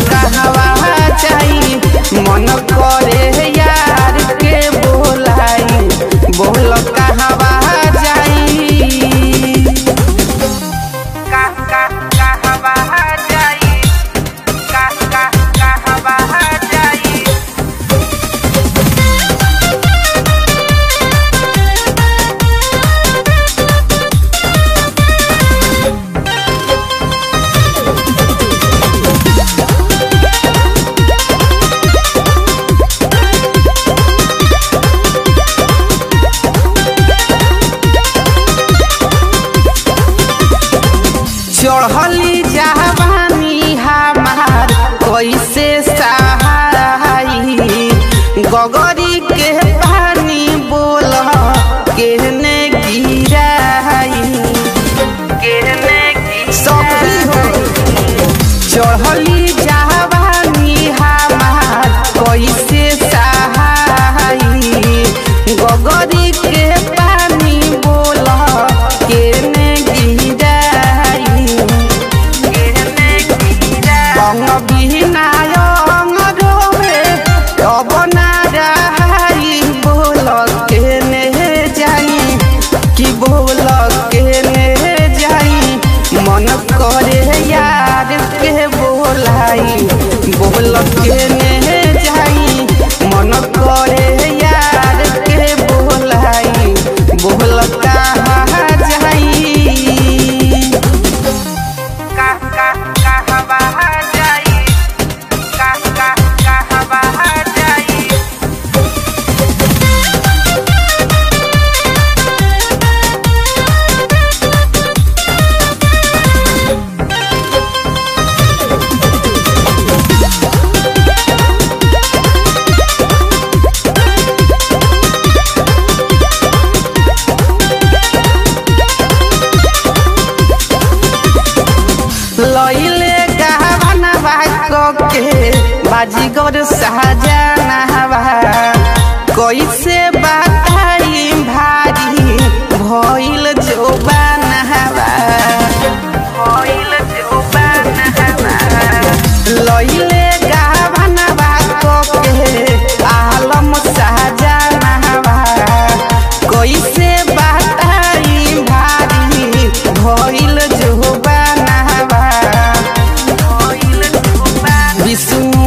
कहवा जाई मन करे यार के बोलाई बोल कहवा जाई कहवा जाई कहवा जाई। चढ़ली जवानी हमार कैसे सहाई गगरी के पानी बोल केहने गिराई चढ़ली जवानी हमार कैसे सहाई गगरी के पानी बोल केहने मन करे यार के बोलाई बोल के ने जाई मन करे यार के बोलाई बोल कहाँ जाई कहवा जाई कहवा जाई। लइले गहनवा के बाजीगर सहजनवा कैसे बताई भारी भइल जोबानवा लइले गहनवा के आलम सहजनवा कैसे बताई भारी भइल जोबानवा विष्णु